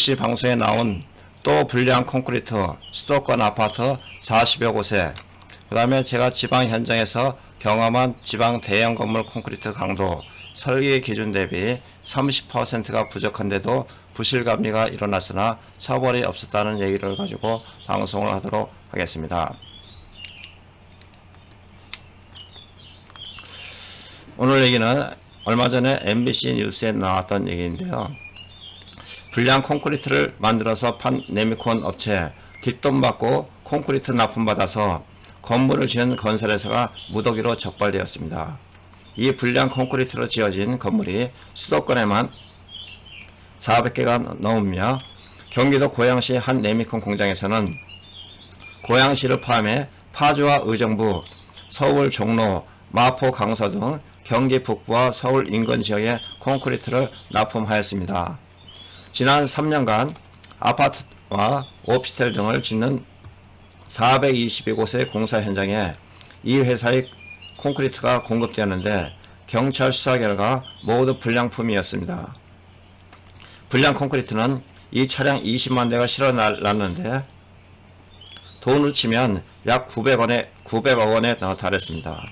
MBC 방송에 나온 또 불량 콘크리트 수도권 아파트 40여 곳에, 그 다음에 제가 지방 현장에서 경험한 지방 대형 건물 콘크리트 강도 설계 기준 대비 30%가 부족한데도 부실감리가 일어났으나 처벌이 없었다는 얘기를 가지고 방송을 하도록 하겠습니다. 오늘 얘기는 얼마 전에 MBC 뉴스에 나왔던 얘기인데요. 불량 콘크리트를 만들어서 판 네미콘 업체 뒷돈 받고 콘크리트 납품받아서 건물을 지은 건설회사가 무더기로 적발되었습니다. 이 불량 콘크리트로 지어진 건물이 수도권에만 400개가 넘으며 경기도 고양시 한 네미콘 공장에서는 고양시를 포함해 파주와 의정부, 서울 종로, 마포 강서 등 경기 북부와 서울 인근 지역에 콘크리트를 납품하였습니다. 지난 3년간 아파트와 오피스텔 등을 짓는 422곳의 공사 현장에 이 회사의 콘크리트가 공급되었는데 경찰 수사 결과 모두 불량품이었습니다. 불량 콘크리트는 이 차량 20만 대가 실어놨는데 돈을 치면 약 900억 원에 달했습니다.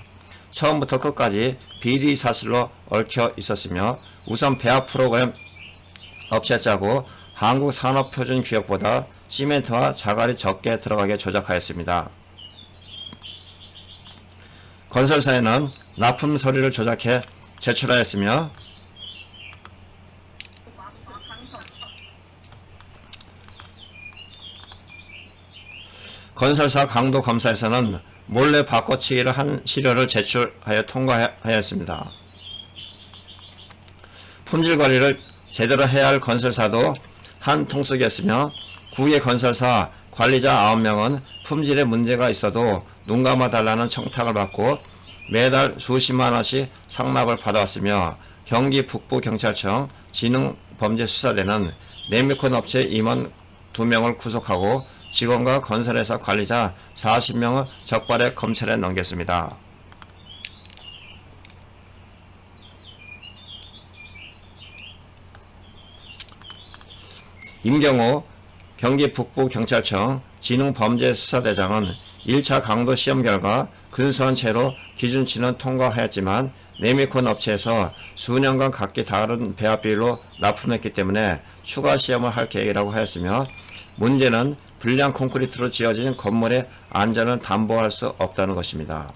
처음부터 끝까지 비리 사실로 얽혀 있었으며 우선 배합 프로그램 업체 짜고 한국산업표준규격보다 시멘트와 자갈이 적게 들어가게 조작하였습니다. 건설사에는 납품 서류를 조작해 제출하였으며 건설사 강도 검사에서는 몰래 바꿔치기를 한 시료를 제출하여 통과하였습니다. 품질 관리를 제대로 해야 할 건설사도 한 통속이었으며 구의 건설사 관리자 9명은 품질에 문제가 있어도 눈 감아달라는 청탁을 받고 매달 수십만 원씩 상납을 받아왔으며 경기 북부경찰청 지능범죄수사대는 네미콘 업체 임원 2명을 구속하고 직원과 건설회사 관리자 40명을 적발해 검찰에 넘겼습니다. 임경호 경기 북부경찰청 지능범죄수사대장은 1차 강도 시험 결과 근소한 채로 기준치는 통과하였지만 네미콘 업체에서 수년간 각기 다른 배합비율로 납품했기 때문에 추가 시험을 할 계획이라고 하였으며 문제는 불량 콘크리트로 지어진 건물의 안전을 담보할 수 없다는 것입니다.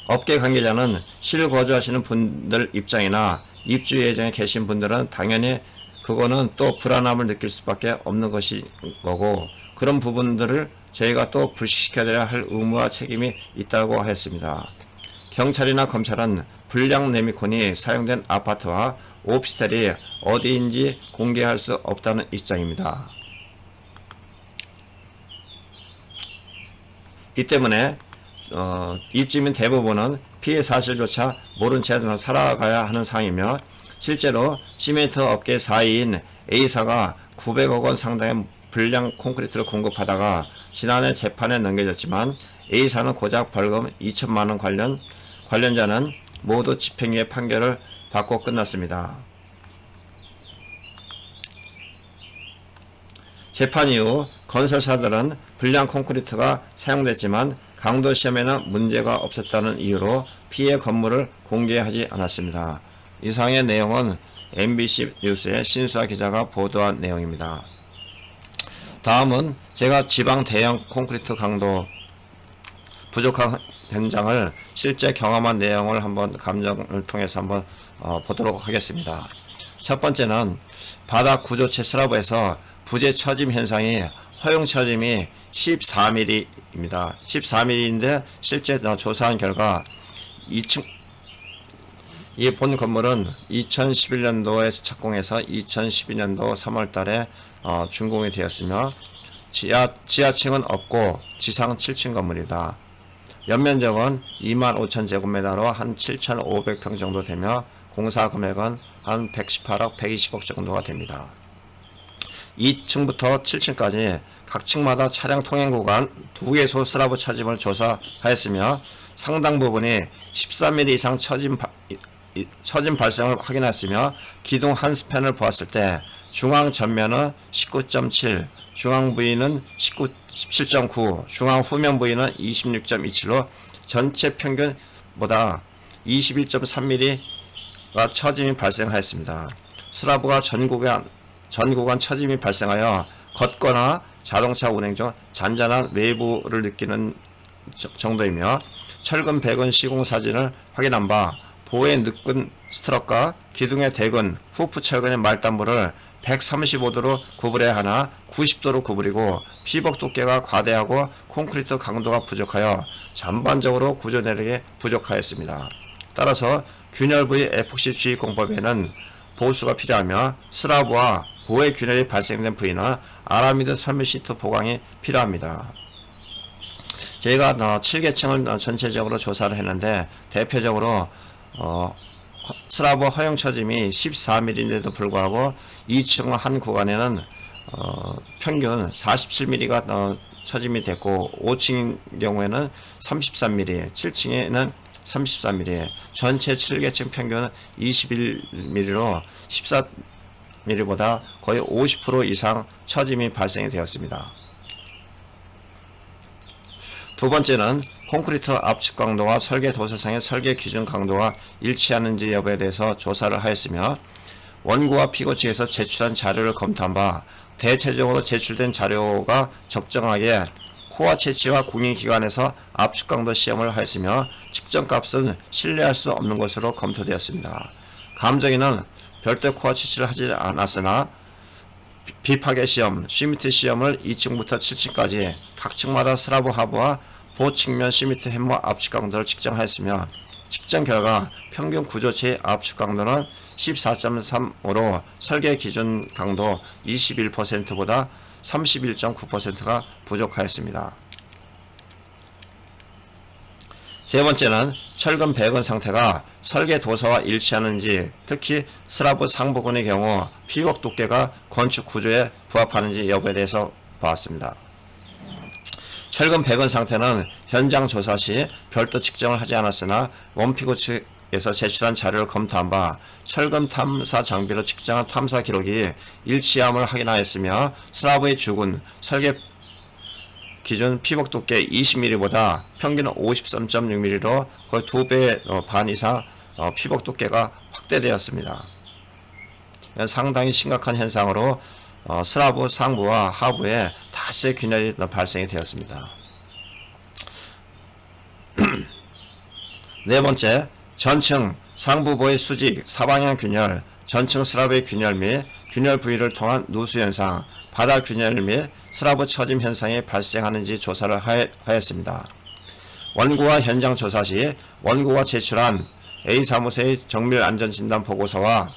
업계 관계자는 실거주하시는 분들 입장이나 입주 예정에 계신 분들은 당연히 그거는 또 불안함을 느낄 수밖에 없는 것이 거고 그런 부분들을 저희가 또 불식시켜야 할 의무와 책임이 있다고 하였습니다. 경찰이나 검찰은 불량 네미콘이 사용된 아파트와 오피스텔이 어디인지 공개할 수 없다는 입장입니다. 이 때문에 입주민 대부분은 피해 사실조차 모른 채 살아가야 하는 상황이며 실제로 시멘트 업계 4위인 A사가 900억 원 상당의 불량 콘크리트를 공급하다가 지난해 재판에 넘겨졌지만 A사는 고작 벌금 2천만 원 관련자는 모두 집행유예 판결을 받고 끝났습니다. 재판 이후 건설사들은 불량 콘크리트가 사용됐지만 강도 시험에는 문제가 없었다는 이유로 피해 건물을 공개하지 않았습니다. 이상의 내용은 MBC 뉴스의 신수아 기자가 보도한 내용입니다. 다음은 제가 지방 대형 콘크리트 강도 부족한 현장을 실제 경험한 내용을 한번 감정을 통해서 한번 보도록 하겠습니다. 첫 번째는 바닥 구조체 슬라브에서 부재 처짐 현상이 허용 처짐이 14mm입니다. 14mm인데 실제 조사한 결과 2층 이 본 건물은 2011년도에 착공해서 2012년도 3월 달에 준공이 되었으며 지하층은 없고 지상 7층 건물이다. 연면적은 25,000제곱미터로 한 7,500평 정도 되며 공사 금액은 한 118억, 120억 정도가 됩니다. 2층부터 7층까지 각 층마다 차량 통행 구간 2개소 슬라브 처짐을 조사하였으며 상당 부분이 13mm 이상 처짐 발생을 확인했으며 기둥 한 스팬을 보았을 때 중앙 전면은 19.7, 중앙 부위는 17.9, 중앙 후면 부위는 26.27로 전체 평균보다 21.3mm가 처짐이 발생하였습니다. 슬라브가 전 구간 처짐이 발생하여 걷거나 자동차 운행 중 잔잔한 웨이브를 느끼는 정도이며, 철근 배근 시공 사진을 확인한 바 보의 느끈 스트럭과 기둥의 대근, 후프 철근의 말단부를 135도로 구부려야 하나 90도로 구부리고, 피복 두께가 과대하고 콘크리트 강도가 부족하여 전반적으로 구조 내력이 부족하였습니다. 따라서 균열 부위 에폭시 주의 공법에는 보수가 필요하며, 슬라브와 고의 균열이 발생된 부위나 아라미드 섬유 시트 보강이 필요합니다. 저희가 7계층을 전체적으로 조사를 했는데, 대표적으로 슬라브 허용 처짐이 14mm인데도 불구하고 2층 한 구간에는 평균 47mm가 처짐이 됐고, 5층 경우에는 33mm, 7층에는 33mm, 전체 7계층 평균은 21mm로 14mm보다 거의 50% 이상 처짐이 발생이 되었습니다. 두 번째는 콘크리트 압축 강도와 설계 도서상의 설계 기준 강도가 일치하는지 여부에 대해서 조사를 하였으며, 원고와 피고 측에서 제출한 자료를 검토한 바 대체적으로 제출된 자료가 적정하게 코어 채취와 공인기관에서 압축 강도 시험을 하였으며, 측정값은 신뢰할 수 없는 것으로 검토되었습니다. 감정인은 별도 코어 채취를 하지 않았으나 비파괴 시험, 시미트 시험을 2층부터 7층까지 각 층마다 슬라브 하부와 보측면 시미트 햄머 압축 강도를 측정하였으며, 측정 결과 평균 구조체의 압축 강도는 14.3으로 설계 기준 강도 21%보다 31.9%가 부족하였습니다. 세 번째는 철근 배근 상태가 설계 도서와 일치하는지, 특히 슬라브 상부근의 경우 피복 두께가 건축 구조에 부합하는지 여부에 대해서 보았습니다. 철근 배근 상태는 현장 조사 시 별도 측정을 하지 않았으나 원피고 측에서 제출한 자료를 검토한 바 철근 탐사 장비로 측정한 탐사 기록이 일치함을 확인하였으며, 슬라브의 주근 설계 기준 피복 두께 20mm보다 평균 53.6mm로 거의 2배 반 이상 피복 두께가 확대되었습니다. 상당히 심각한 현상으로 슬라브 상부와 하부에 다수의 균열이 발생이 되었습니다. 네 번째, 전층 상부보의 수직 사방향 균열, 전층 슬라브의 균열 및 균열 부위를 통한 누수 현상, 바닥 균열 및 슬라브 처짐 현상이 발생하는지 조사를 하였습니다. 원고와 현장 조사 시 원고가 제출한 A사무소의 정밀 안전 진단 보고서와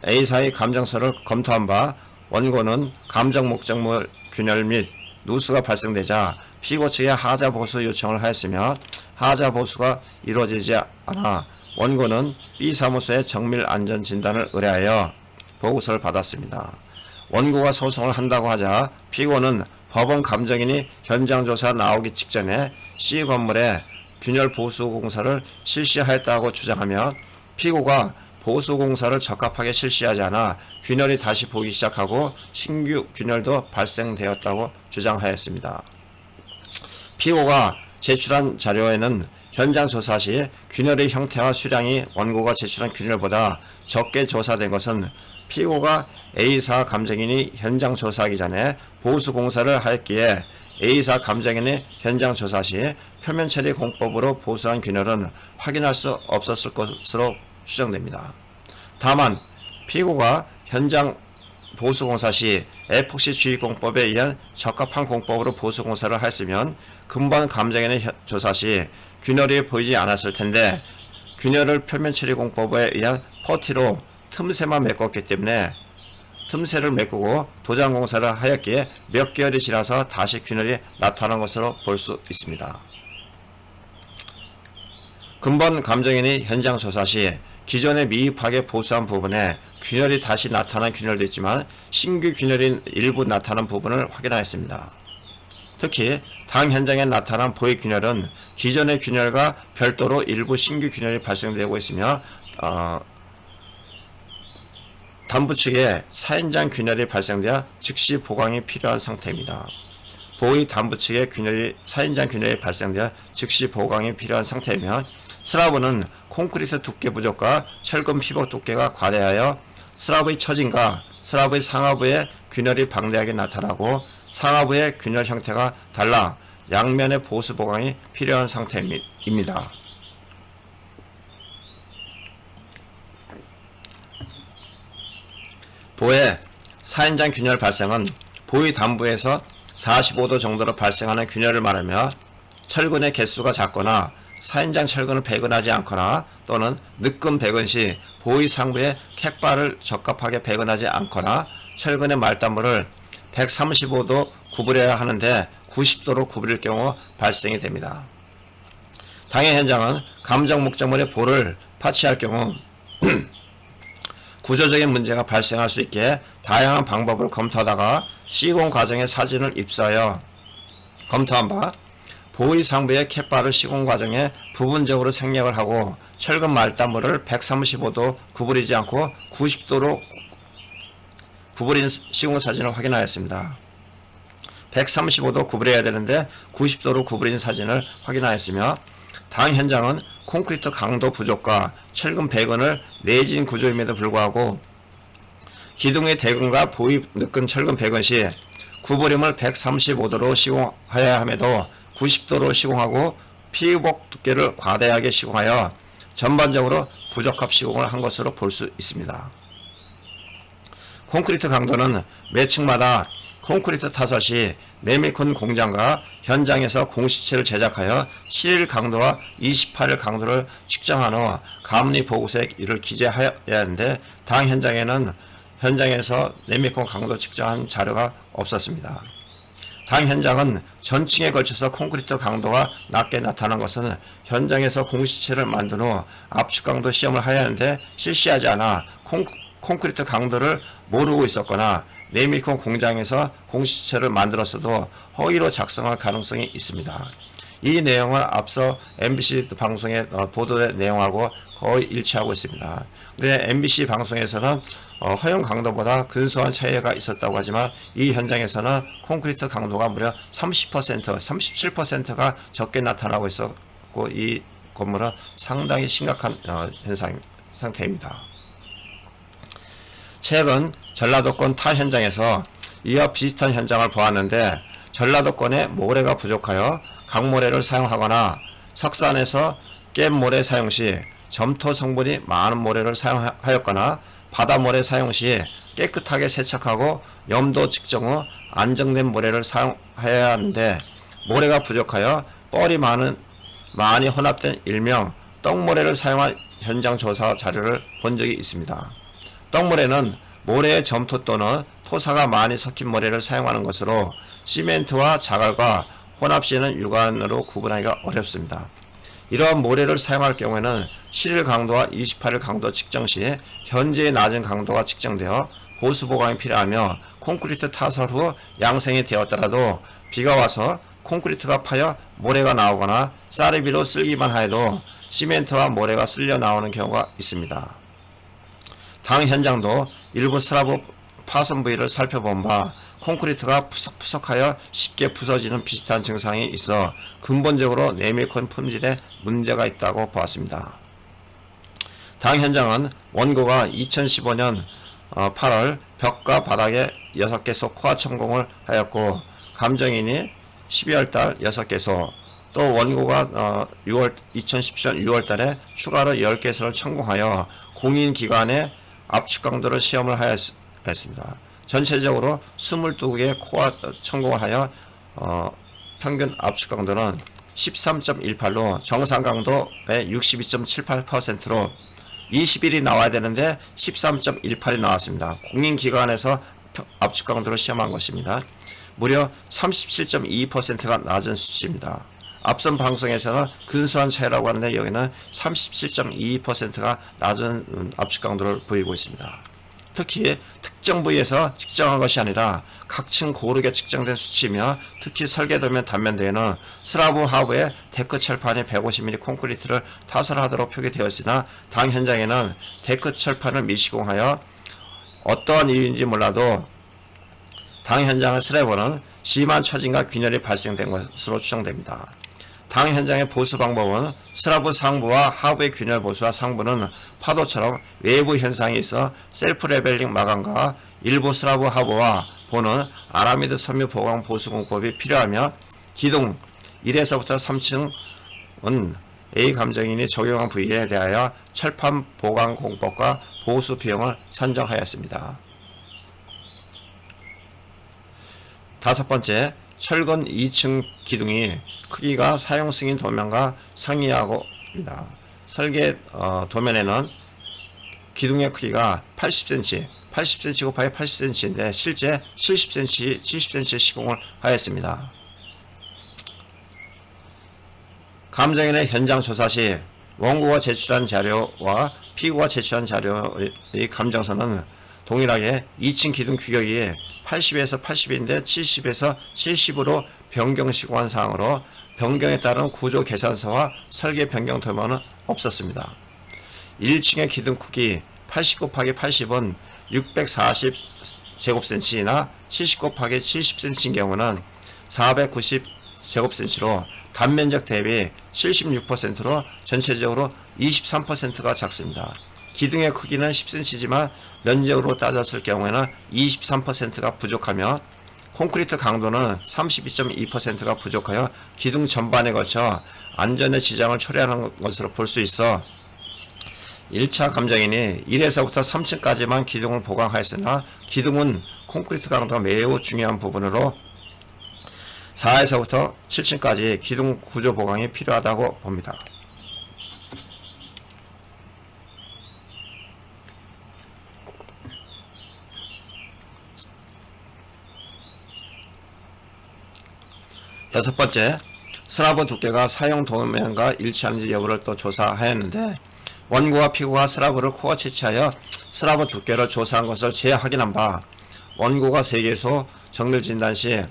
A사의 감정서를 검토한 바 원고는 감정 목적물 균열 및 누수가 발생되자 피고 측에 하자 보수 요청을 하였으며, 하자 보수가 이루어지지 않아 원고는 B사무소에 정밀 안전 진단을 의뢰하여 보고서를 받았습니다. 원고가 소송을 한다고 하자 피고는 법원 감정인이 현장 조사 나오기 직전에 C 건물에 균열 보수 공사를 실시하였다고 주장하며, 피고가 보수 공사를 적합하게 실시하지 않아 균열이 다시 보이기 시작하고 신규 균열도 발생되었다고 주장하였습니다. 피고가 제출한 자료에는 현장 조사 시 균열의 형태와 수량이 원고가 제출한 균열보다 적게 조사된 것은 피고가 A사 감정인이 현장 조사하기 전에 보수 공사를 하였기에 A사 감정인이 현장 조사 시 표면 처리 공법으로 보수한 균열은 확인할 수 없었을 것으로 추정됩니다. 다만 피고가 현장 보수공사 시 에폭시 주의공법에 의한 적합한 공법으로 보수공사를 했으면 근본 감정인의 조사 시 균열이 보이지 않았을 텐데, 균열을 표면 처리 공법에 의한 퍼티로 틈새만 메꿨기 때문에 틈새를 메꾸고 도장 공사를 하였기에 몇 개월이 지나서 다시 균열이 나타난 것으로 볼 수 있습니다. 근본 감정인이 현장 조사 시 기존에 미흡하게 보수한 부분에 균열이 다시 나타난 균열도 있지만 신규 균열이 일부 나타난 부분을 확인하였습니다. 특히 당 현장에 나타난 보의 균열은 기존의 균열과 별도로 일부 신규 균열이 발생되고 있으며, 담부 측에 사인장 균열이 발생되어 즉시 보강이 필요한 상태입니다. 보의 담부 측에 사인장 균열이 발생되어 즉시 보강이 필요한 상태이면 슬라브는 콘크리트 두께 부족과 철근 피복 두께가 과대하여 슬라브의 처진과 슬라브의 상하부에 균열이 방대하게 나타나고 상하부의 균열 형태가 달라 양면의 보수 보강이 필요한 상태입니다. 보의 사인장 균열 발생은 보의 담부에서 45도 정도로 발생하는 균열을 말하며 철근의 개수가 작거나 사인장 철근을 배근하지 않거나 또는 늦금 배근 시 보의 상부에 캣바를 적합하게 배근하지 않거나 철근의 말단부를 135도 구부려야 하는데 90도로 구부릴 경우 발생이 됩니다. 당해 현장은 감정 목적물의 보를 파치할 경우 구조적인 문제가 발생할 수 있게 다양한 방법을 검토하다가 시공 과정의 사진을 입수하여 검토한 바 보의 상부의 캣바를 시공 과정에 부분적으로 생략을 하고 철근 말단부를 135도 구부리지 않고 90도로 구부린 시공 사진을 확인하였습니다. 135도 구부려야 되는데 90도로 구부린 사진을 확인하였으며 당 현장은 콘크리트 강도 부족과 철근 배근을 내진 구조임에도 불구하고 기둥의 대근과 보의 늦근 철근 배근 시 구부림을 135도로 시공하여야 함에도 90도로 시공하고 피복 두께를 과대하게 시공하여 전반적으로 부적합 시공을 한 것으로 볼 수 있습니다. 콘크리트 강도는 매층마다 콘크리트 타설 시 네미콘 공장과 현장에서 공시체를 제작하여 7일 강도와 28일 강도를 측정한 후 감리 보고서에 이를 기재하여야 하는데 당 현장에서 네미콘 강도 측정한 자료가 없었습니다. 당 현장은 전층에 걸쳐서 콘크리트 강도가 낮게 나타난 것은 현장에서 공시체를 만든 후 압축 강도 시험을 하여야 하는데 실시하지 않아 콘크리트 강도를 모르고 있었거나 네미콘 공장에서 공시체를 만들었어도 허위로 작성할 가능성이 있습니다. 이 내용은 앞서 MBC 방송에 보도된 내용하고 거의 일치하고 있습니다. 근데 MBC 방송에서는 허용 강도보다 근소한 차이가 있었다고 하지만 이 현장에서는 콘크리트 강도가 무려 30%, 37%가 적게 나타나고 있었고 이 건물은 상당히 심각한 상태입니다. 최근 전라도권 타 현장에서 이와 비슷한 현장을 보았는데 전라도권에 모래가 부족하여 강모래를 사용하거나 석산에서 깻 모래 사용 시 점토 성분이 많은 모래를 사용하였거나 바다모래 사용 시 깨끗하게 세척하고 염도 측정 후 안정된 모래를 사용해야 하는데 모래가 부족하여 뻘이 많이 혼합된 일명 떡모래를 사용한 현장 조사 자료를 본 적이 있습니다. 떡모래는 모래의 점토 또는 토사가 많이 섞인 모래를 사용하는 것으로 시멘트와 자갈과 혼합 시에는 육안으로 구분하기가 어렵습니다. 이러한 모래를 사용할 경우에는 7일 강도와 28일 강도 측정 시 현재의 낮은 강도가 측정되어 보수 보강이 필요하며 콘크리트 타설 후 양생이 되었더라도 비가 와서 콘크리트가 파여 모래가 나오거나 쌀비로 쓸기만 하여도 시멘트와 모래가 쓸려 나오는 경우가 있습니다. 당 현장도 일부 슬라브 파손 부위를 살펴본 바 콘크리트가 푸석푸석하여 쉽게 부서지는 비슷한 증상이 있어 근본적으로 네미콘 품질에 문제가 있다고 보았습니다. 당 현장은 원고가 2015년 8월 벽과 바닥에 6개소 코아 천공을 하였고 감정인이 12월달 6개소 또 원고가 2017년 6월달에 추가로 10개소를 천공하여 공인기관에 압축 강도를 시험을 하였습니다. 전체적으로 22개의 코어 천공을 하여 평균 압축 강도는 13.18로 정상 강도의 62.78%로 20일이 나와야 되는데 13.18이 나왔습니다. 공인기관에서 압축 강도를 시험한 것입니다. 무려 37.22%가 낮은 수치입니다. 앞선 방송에서는 근소한 차이라고 하는데 여기는 37.22%가 낮은 압축 강도를 보이고 있습니다. 특히 특정 부위에서 측정한 것이 아니라 각층 고르게 측정된 수치이며 특히 설계도면 단면대에는 슬라브 하부에 데크 철판이 150mm 콘크리트를 타설하도록 표기되었으나 당 현장에는 데크 철판을 미시공하여 어떠한 이유인지 몰라도 당 현장의 슬래브는 심한 처짐과 균열이 발생된 것으로 추정됩니다. 당 현장의 보수 방법은 슬라브 상부와 하부의 균열 보수와 상부는 파도처럼 외부 현상이 있어 셀프 레벨링 마감과 일부 슬라브 하부와 보는 아라미드 섬유 보강 보수 공법이 필요하며 기둥 1에서부터 3층은 A 감정인이 적용한 부위에 대하여 철판 보강 공법과 보수 비용을 선정하였습니다. 다섯 번째, 철근 2층 기둥이 크기가 사용 승인 도면과 상이하고입니다. 설계 도면에는 기둥의 크기가 80cm, 80cm 곱하기 80cm인데 실제 70cm, 70cm 시공을 하였습니다. 감정인의 현장 조사 시 원고가 제출한 자료와 피고가 제출한 자료의 감정서는 동일하게 2층 기둥 규격이 80에서 80인데 70에서 70으로 변경 시공한 사항으로 변경에 따른 구조 계산서와 설계 변경 도면은 없었습니다. 1층의 기둥 크기 80 곱하기 80은 640제곱cm나 70 곱하기 70cm인 경우는 490제곱cm로 단면적 대비 76%로 전체적으로 23%가 작습니다. 기둥의 크기는 10cm지만 면적으로 따졌을 경우에는 23%가 부족하며 콘크리트 강도는 32.2%가 부족하여 기둥 전반에 걸쳐 안전의 지장을 초래하는 것으로 볼 수 있어 1차 감정인이 1에서부터 3층까지만 기둥을 보강하였으나 기둥은 콘크리트 강도가 매우 중요한 부분으로 4에서부터 7층까지 기둥 구조 보강이 필요하다고 봅니다. 여섯 번째, 슬라브 두께가 사용 도면과 일치하는지 여부를 또 조사하였는데 원고와 피고가 슬라브를 코어 채취하여 슬라브 두께를 조사한 것을 재확인한 바 원고가 3개소 정밀 진단 시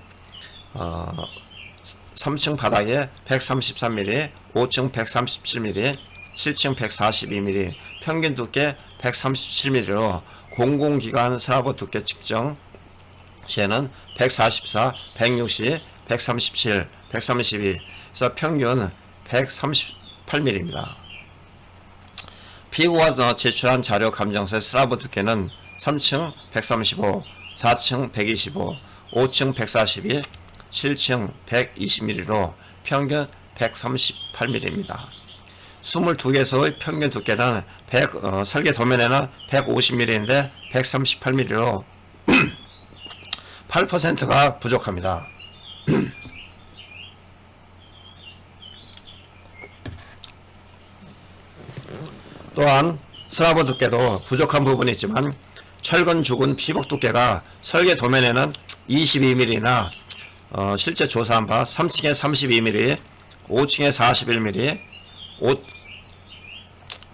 3층 바닥에 133mm, 5층 137mm, 7층 142mm, 평균 두께 137mm로 공공기관 슬라브 두께 측정 시에는 144, 160, 137, 132에서 평균 138mm입니다. 피고가 제출한 자료 감정서의 슬라브 두께는 3층 135, 4층 125, 5층 142, 7층 120mm로 평균 138mm입니다. 22개소의 평균 두께는 설계 도면에는 150mm인데 138mm로 8%가 부족합니다. 또한 슬라브 두께도 부족한 부분이 있지만 철근 죽은 피복 두께가 설계 도면에는 22mm나 실제 조사한 바 3층에 32mm, 5층에 41mm,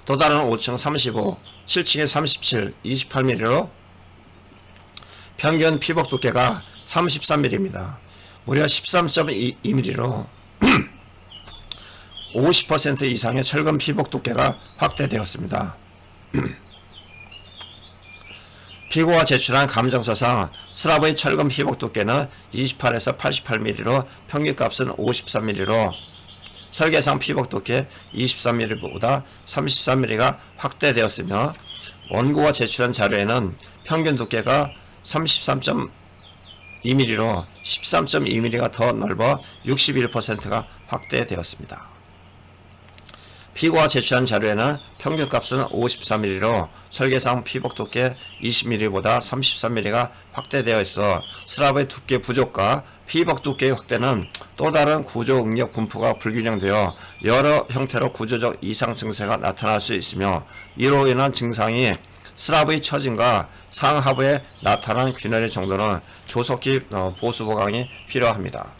또 다른 5층 35, 7층에 37, 28mm로 평균 피복 두께가 33mm입니다. 무려 13.2mm로 50% 이상의 철근 피복 두께가 확대되었습니다. 피고가 제출한 감정서상 슬라브의 철근 피복 두께는 28에서 88mm로 평균값은 53mm로 설계상 피복 두께 23mm보다 33mm가 확대되었으며 원고가 제출한 자료에는 평균 두께가 33.2mm로 13.2mm가 더 넓어 61%가 확대되었습니다. 피고가 제출한 자료에는 평균값은 53mm로 설계상 피복 두께 20mm보다 33mm가 확대되어 있어 슬라브의 두께 부족과 피복 두께의 확대는 또 다른 구조 응력 분포가 불균형되어 여러 형태로 구조적 이상 증세가 나타날 수 있으며 이로 인한 증상이 슬라브의 처짐과 상하부에 나타난 균열의 정도는 조속히 보수 보강이 필요합니다.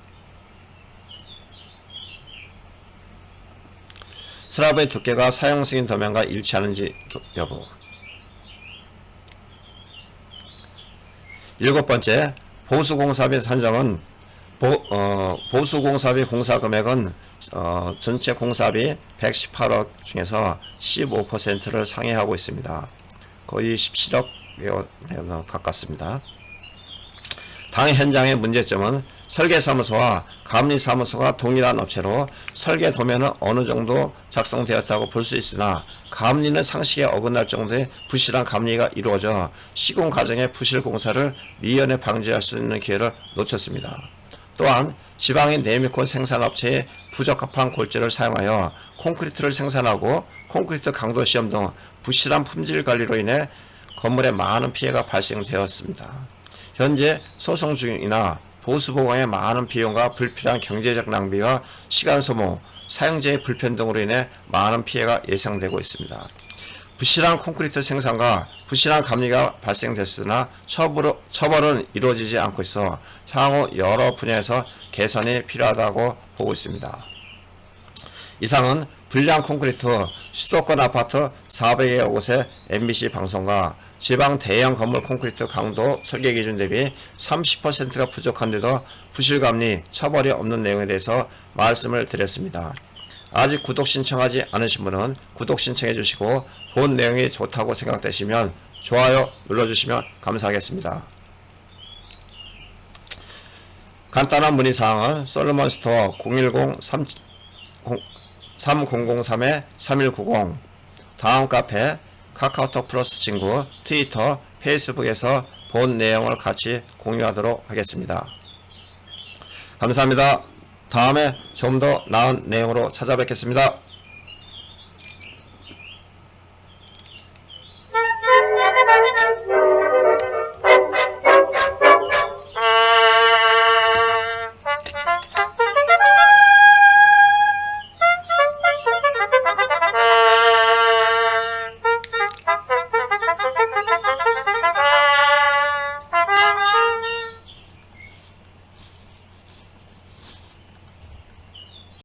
슬라브의 두께가 사용 승인 도면과 일치하는지 여부. 일곱 번째, 보수공사비 산정은 보수공사비 공사금액은 전체 공사비 118억 중에서 15%를 상회하고 있습니다. 거의 17억 가깝습니다. 당 현장의 문제점은 설계사무소와 감리사무소가 동일한 업체로 설계 도면은 어느 정도 작성되었다고 볼 수 있으나 감리는 상식에 어긋날 정도의 부실한 감리가 이루어져 시공 과정의 부실 공사를 미연에 방지할 수 있는 기회를 놓쳤습니다. 또한 지방의 네미콘 생산업체의 부적합한 골재를 사용하여 콘크리트를 생산하고 콘크리트 강도 시험 등 부실한 품질 관리로 인해 건물에 많은 피해가 발생되었습니다. 현재 소송 중이나 보수 보강에 많은 비용과 불필요한 경제적 낭비와 시간 소모, 사용자의 불편 등으로 인해 많은 피해가 예상되고 있습니다. 부실한 콘크리트 생산과 부실한 감리가 발생됐으나 처벌은 이루어지지 않고 있어 향후 여러 분야에서 개선이 필요하다고 보고 있습니다. 이상은 불량 콘크리트 수도권 아파트 400여 곳의 MBC 방송과 지방 대형 건물 콘크리트 강도 설계 기준 대비 30%가 부족한데도 부실감리 처벌이 없는 내용에 대해서 말씀을 드렸습니다. 아직 구독 신청하지 않으신 분은 구독 신청해 주시고 본 내용이 좋다고 생각되시면 좋아요 눌러주시면 감사하겠습니다. 간단한 문의사항은 솔로몬스토어 010-3003-3190 다음 카페 카카오톡 플러스 친구 트위터 페이스북에서 본 내용을 같이 공유하도록 하겠습니다. 감사합니다. 다음에 좀 더 나은 내용으로 찾아뵙겠습니다.